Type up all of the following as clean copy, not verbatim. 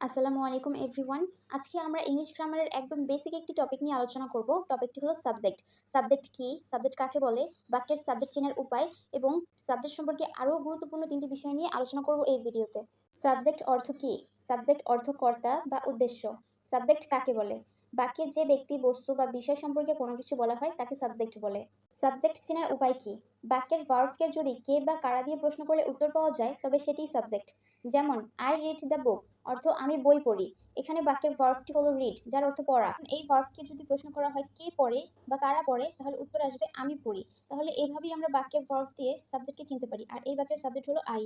আসসালামু আলাইকুম এভরিওয়ান। আজকে আমরা ইংলিশ গ্রামারের একদম বেসিক একটি টপিক নিয়ে আলোচনা করব। টপিকটি হলো সাবজেক্ট। সাবজেক্ট কি, সাবজেক্ট কাকে বলে, বাক্যের সাবজেক্ট চেনার উপায় এবং সাবজেক্ট সম্পর্কে আরও গুরুত্বপূর্ণ তিনটি বিষয় নিয়ে আলোচনা করব এই ভিডিওতে। সাবজেক্ট অর্থ কি? সাবজেক্ট অর্থ কর্তা বা উদ্দেশ্য। সাবজেক্ট কাকে বলে? বাক্যে যে ব্যক্তি, বস্তু বা বিষয় সম্পর্কে কোনো কিছু বলা হয় তাকে সাবজেক্ট বলে। সাবজেক্ট চেনার উপায় কি? বাক্যের ভার্বকে যদি কে বা কারা দিয়ে প্রশ্ন করলে উত্তর পাওয়া যায় তবে সেটিই সাবজেক্ট। যেমন আই রিড দ্য বুক অর্থ আমি বই পড়ি। এখানে বাক্যের ভার্বটি হলো রিড, যার অর্থ পড়া। এই ভার্বকে যদি প্রশ্ন করা হয় কে পড়ে বা কারা পড়ে তাহলে উত্তর আসবে আমি পড়ি। তাহলে এভাবেই আমরা বাক্যের ভার্ব দিয়ে সাবজেক্টকে চিনতে পারি। আর এই বাক্যের সাবজেক্ট হলো আই।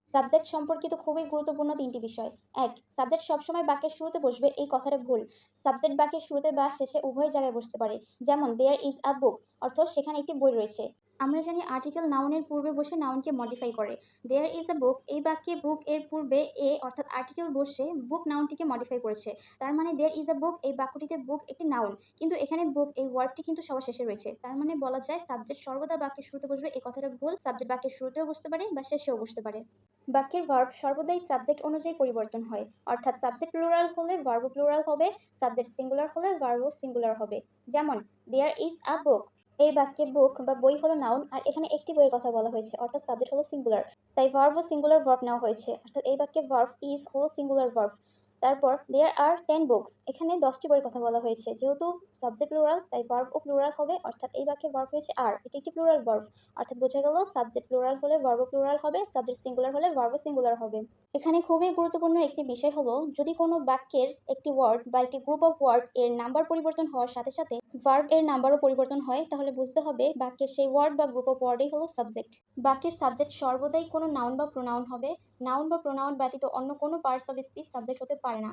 সাবজেক্ট সম্পর্কিত খুবই গুরুত্বপূর্ণ তিনটি বিষয়। ১. সাবজেক্ট সবসময় বাক্যের শুরুতে বসবে, এই কথাটা ভুল। সাবজেক্ট বাক্যের শুরুতে বা শেষে উভয় জায়গায় বসতে পারে। যেমন দেয়ার ইজ আ বুক অর্থ সেখানে একটি বই রয়েছে। আমরা জানি আর্টিকেল নাউনের পূর্বে বসে নাউনকে মডিফাই করে। দেয়ার ইজ আ বুক এই বাক্যে বুক এর পূর্বে এ অর্থাৎ আর্টিকেল বসে বুক নাউনটিকে মডিফাই করেছে। তার মানে দেয়ার ইজ আ বুক এই বাক্যটিতে বুক একটি নাউন, কিন্তু এখানে বুক এই ওয়ার্ডটি কিন্তু সবার শেষে রয়েছে। তার মানে বলা যায় সাবজেক্ট সর্বদা বাক্যের শুরুতে বসবে, এই কথাটা ভুল। সাবজেক্ট বাক্যের শুরুতেও বসতে পারে বা শেষেও বসতে পারে। বাক্যের ভার্ব সর্বদাই সাবজেক্ট অনুযায়ী পরিবর্তন হয়, অর্থাৎ সাবজেক্ট প্লুরাল হলে ভার্বও প্লুরাল হবে, সাবজেক্ট সিঙ্গুলার হলে ভার্বও সিঙ্গুলার হবে। যেমন দেয়ার ইজ আ বুক এই বাক্যে বুক বা বই হলো নাউন আর এখানে একটি বইয়ের কথা বলা হয়েছে, অর্থাৎ সাবজেক্ট হলো সিঙ্গুলার, তাই ভার্বও সিঙ্গুলার ভার্ব নেওয়া হয়েছে, অর্থাৎ এই বাক্যে ভার্ব ইজ হলো সিঙ্গুলার ভার্ব। তারপর দেয়ার আর 10 বুকস এখানে 10টি বইয়ের কথা বলা হয়েছে, যেহেতু সাবজেক্ট প্লুরাল তাই ভার্বও প্লুরাল হবে, অর্থাৎ এই বাক্যে ভার্ব হয়েছে আর, এটি একটি প্লুরাল ভার্ব, অর্থাৎ বোঝা গেল সাবজেক্ট প্লুরাল হলে ভার্বও প্লুরাল হবে, সাবজেক্ট সিঙ্গুলার হলে ভার্বও সিঙ্গুলার হবে। এখানে খুবই গুরুত্বপূর্ণ একটি বিষয় হলো যদি কোনো বাক্যের একটি ওয়ার্ড বা একটি গ্রুপ অফ ওয়ার্ড এর নাম্বার পরিবর্তন হওয়ার সাথে সাথে ভার্ব এর নাম্বারও পরিবর্তন হয়, তাহলে বুঝতে হবে বাক্যের সেই ওয়ার্ড বা গ্রুপ অফ ওয়ার্ডই হলো সাবজেক্ট। বাক্যের সাবজেক্ট সর্বদাই কোনো নাউন বা প্রোনাউন হবে। নাউন বা প্রোনাউন ব্যতীত অন্য কোনো পার্টস অফ স্পিচ সাবজেক্ট হতে পারে না,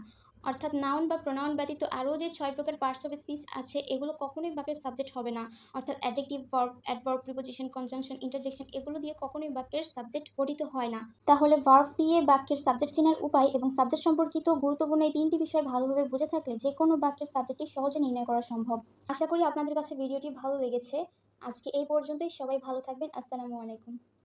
অর্থাৎ নাউন বা প্রোনাউন ব্যতীত আরও যে 6 প্রকার পার্টস অফ স্পিচ আছে এগুলো কখনোই বাক্যের সাবজেক্ট হবে না, অর্থাৎ adjective, verb, adverb, preposition, conjunction, interjection এগুলো দিয়ে কখনোই বাক্যের সাবজেক্ট গঠিত হয় না। তাহলে ভার্ব দিয়ে বাক্যের সাবজেক্ট চেনার উপায় এবং সাবজেক্ট সম্পর্কিত গুরুত্বপূর্ণ এই তিনটি বিষয় ভালোভাবে বুঝে থাকলে যে কোনো বাক্যের সাবজেক্টই সহজে নির্ণয় করা সম্ভব। আশা করি আপনাদের কাছে ভিডিওটি ভালো লেগেছে। আজকে এই পর্যন্তই। সবাই ভালো থাকবেন। আসসালামু আলাইকুম।